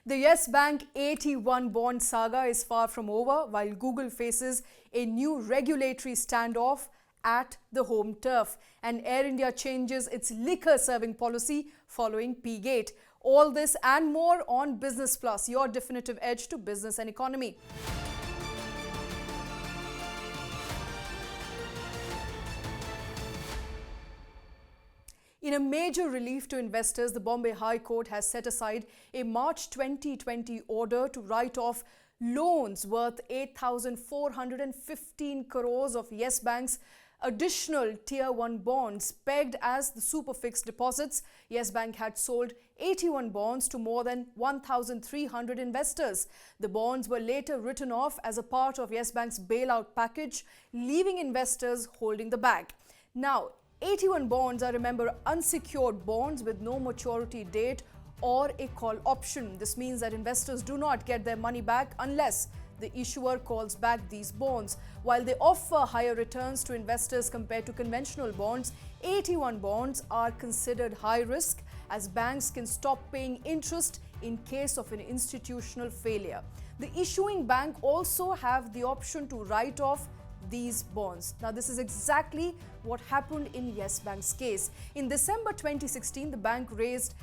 The Yes Bank 81 bond saga is far from over, while Google faces a new regulatory standoff at the home turf, and Air India changes its liquor serving policy following P-Gate. All this and more on Business Plus, your definitive edge to business and economy. In a major relief to investors, the Bombay High Court has set aside a March 2020 order to write off loans worth 8,415 crores of Yes Bank's additional Tier 1 bonds pegged as the super fixed deposits. Yes Bank had sold 81 bonds to more than 1,300 investors. The bonds were later written off as a part of Yes Bank's bailout package, leaving investors holding the bag. Now, 81 bonds are, remember, unsecured bonds with no maturity date or a call option. This means that investors do not get their money back unless the issuer calls back these bonds. While they offer higher returns to investors compared to conventional bonds, 81 bonds are considered high risk as banks can stop paying interest in case of an institutional failure. The issuing bank also have the option to write off these bonds. Now, this is exactly what happened in Yes Bank's case. In December 2016, the bank raised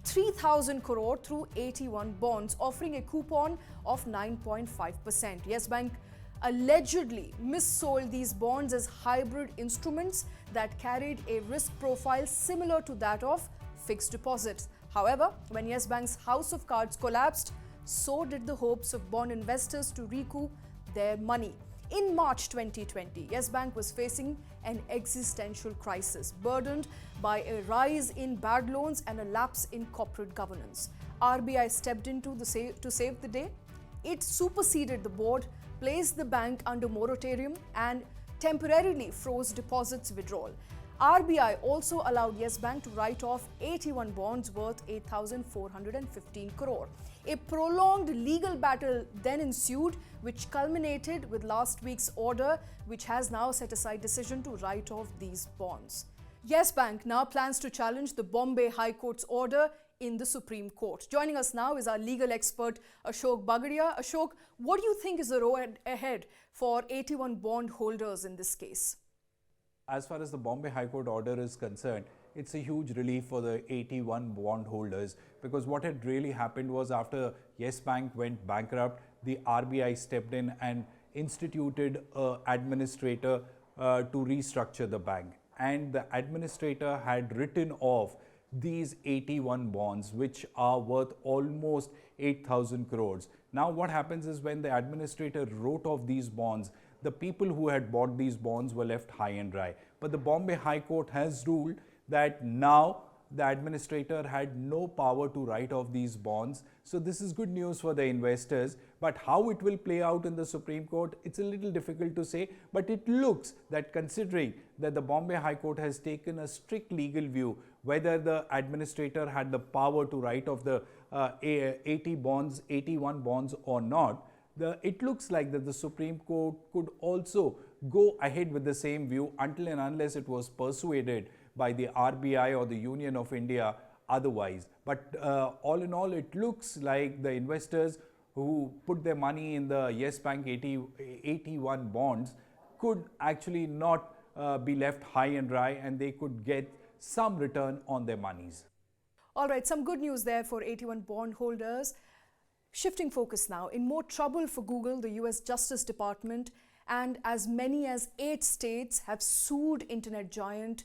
3,000 crore through 81 bonds, offering a coupon of 9.5%. Yes Bank allegedly missold these bonds as hybrid instruments that carried a risk profile similar to that of fixed deposits. However, when Yes Bank's house of cards collapsed, so did the hopes of bond investors to recoup their money. In March 2020, Yes Bank was facing an existential crisis, burdened by a rise in bad loans and a lapse in corporate governance. RBI stepped in to save the day. It superseded the board, placed the bank under moratorium and temporarily froze deposits withdrawal. RBI also allowed Yes Bank to write off 81 bonds worth 8,415 crore. A prolonged legal battle then ensued, which culminated with last week's order, which has now set aside decision to write off these bonds. Yes Bank now plans to challenge the Bombay High Court's order in the Supreme Court. Joining us now is our legal expert Ashok Bagadia. Ashok, what do you think is the road ahead for 81 bond holders in this case? As far as the Bombay High Court order is concerned, it's a huge relief for the 81 bond holders, because what had really happened was after Yes Bank went bankrupt, the RBI stepped in and instituted an administrator to restructure the bank. And the administrator had written off these 81 bonds, which are worth almost 8,000 crores. Now what happens is, when the administrator wrote off these bonds, the people who had bought these bonds were left high and dry. But the Bombay High Court has ruled that now the administrator had no power to write off these bonds. So this is good news for the investors. But how it will play out in the Supreme Court, it's a little difficult to say. But it looks that, considering that the Bombay High Court has taken a strict legal view, whether the administrator had the power to write off the 81 bonds or not, it looks like that the Supreme Court could also go ahead with the same view until and unless it was persuaded by the RBI or the Union of India otherwise. But all in all, it looks like the investors who put their money in the Yes Bank 81 bonds could actually not be left high and dry, and they could get some return on their monies. All right, some good news there for 81 bond holders. Shifting focus now, in more trouble for Google, the US Justice Department and as many as 8 states have sued internet giant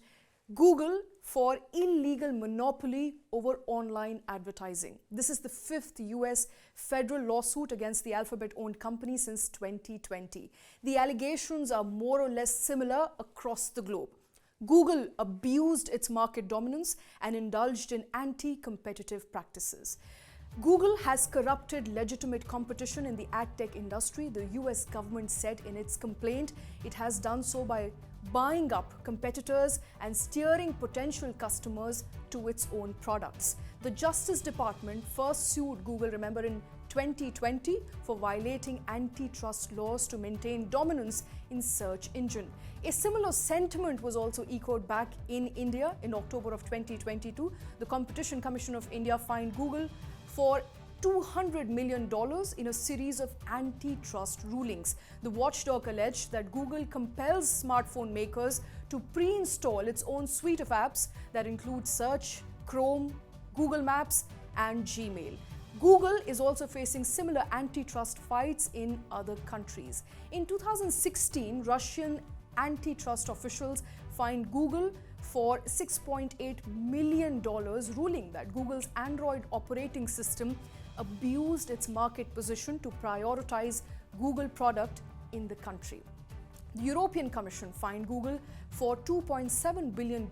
Google for illegal monopoly over online advertising. This is the 5th US federal lawsuit against the Alphabet-owned company since 2020. The allegations are more or less similar across the globe. Google abused its market dominance and indulged in anti-competitive practices. Google has corrupted legitimate competition in the ad tech industry. The US government said in its complaint it has done so by buying up competitors and steering potential customers to its own products. The Justice Department first sued Google, remember, in 2020 for violating antitrust laws to maintain dominance in search engine. A similar sentiment was also echoed back in India in October of 2022. The Competition Commission of India fined Google for $200 million in a series of antitrust rulings. The watchdog alleged that Google compels smartphone makers to pre-install its own suite of apps that include Search, Chrome, Google Maps, and Gmail. Google is also facing similar antitrust fights in other countries. In 2016, Russian antitrust officials fined Google for $6.8 million, ruling that Google's Android operating system abused its market position to prioritize Google product in the country. The European Commission fined Google for $2.7 billion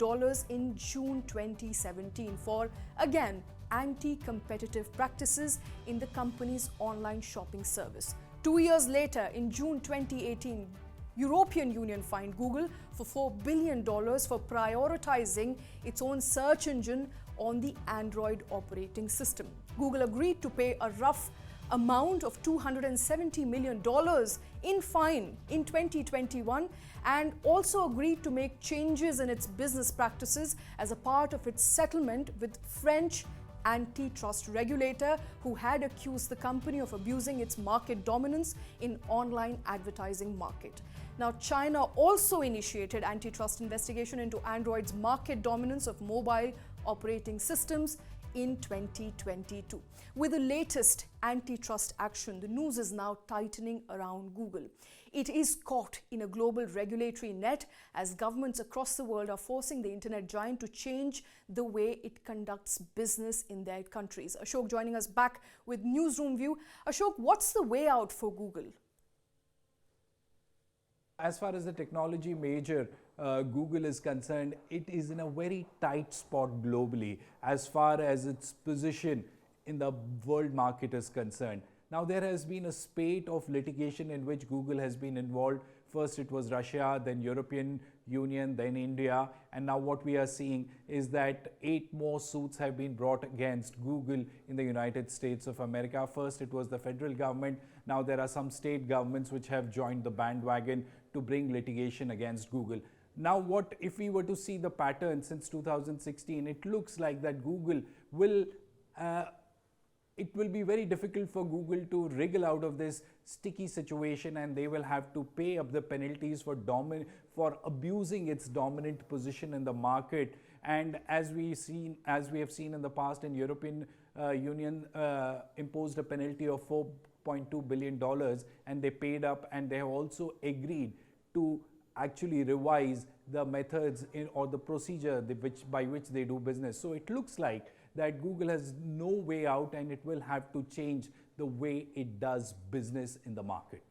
in June 2017 for, again, anti-competitive practices in the company's online shopping service. 2 years later, in June 2018, European Union fined Google for $4 billion for prioritizing its own search engine on the Android operating system. Google agreed to pay a rough amount of $270 million in fine in 2021 and also agreed to make changes in its business practices as a part of its settlement with French antitrust regulator who had accused the company of abusing its market dominance in online advertising market. Now, China also initiated antitrust investigation into Android's market dominance of mobile operating systems in 2022. With the latest antitrust action, the news is now tightening around Google. It is caught in a global regulatory net as governments across the world are forcing the internet giant to change the way it conducts business in their countries. Ashok joining us back with Newsroom View. Ashok, what's the way out for Google? As far as the technology major Google is concerned, it is in a very tight spot globally as far as its position in the world market is concerned. Now, there has been a spate of litigation in which Google has been involved. First, it was Russia, then European Union, then India. And now what we are seeing is that 8 more suits have been brought against Google in the United States of America. First, it was the federal government. Now, there are some state governments which have joined the bandwagon to bring litigation against Google. Now, what if we were to see the pattern since 2016, it looks like that Google will it will be very difficult for Google to wriggle out of this sticky situation, and they will have to pay up the penalties for abusing its dominant position in the market. And as we have seen in the past, in European Union imposed a penalty of $4.2 billion, and they paid up, and they have also agreed to actually revise the methods or the procedure by which they do business. So it looks like that Google has no way out, and it will have to change the way it does business in the market.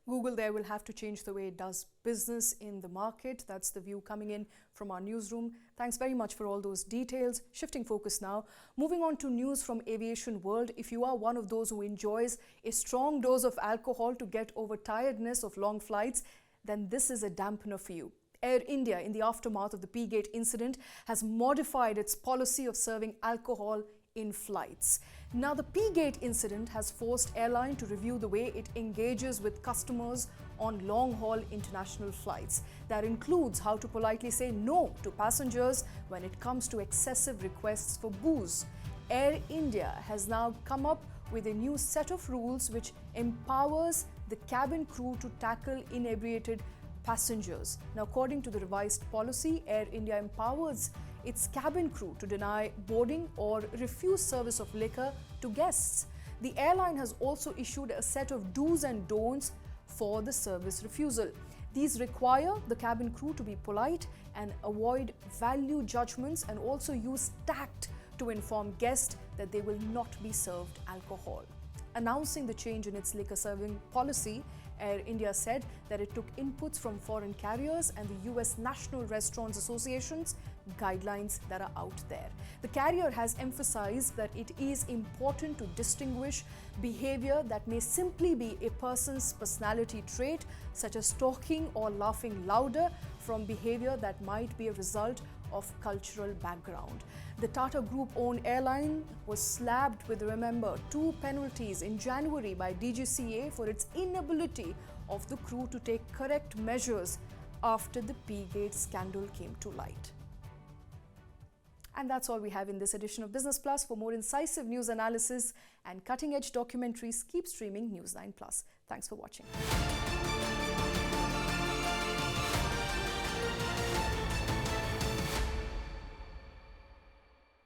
Google there will have to change the way it does business in the market. That's the view coming in from our newsroom. Thanks very much for all those details. Shifting focus now. Moving on to news from aviation world. If you are one of those who enjoys a strong dose of alcohol to get over tiredness of long flights, then this is a dampener for you. Air India, in the aftermath of the P-Gate incident, has modified its policy of serving alcohol in flights. Now, the P-Gate incident has forced airline to review the way it engages with customers on long-haul international flights. That includes how to politely say no to passengers when it comes to excessive requests for booze. Air India has now come up with a new set of rules which empowers the cabin crew to tackle inebriated passengers. Now, according to the revised policy, Air India empowers its cabin crew to deny boarding or refuse service of liquor to guests. The airline has also issued a set of do's and don'ts for the service refusal. These require the cabin crew to be polite and avoid value judgments, and also use tact to inform guests that they will not be served alcohol. Announcing the change in its liquor serving policy, Air India said that it took inputs from foreign carriers and the US National Restaurants Association's guidelines that are out there. The carrier has emphasized that it is important to distinguish behavior that may simply be a person's personality trait, such as talking or laughing louder, from behavior that might be a result of cultural background. The Tata Group-owned airline was slapped with, remember, 2 penalties in January by DGCA for its inability of the crew to take correct measures after the P-Gate scandal came to light. And that's all we have in this edition of Business Plus. For more incisive news analysis and cutting-edge documentaries, keep streaming Newsline Plus. Thanks for watching.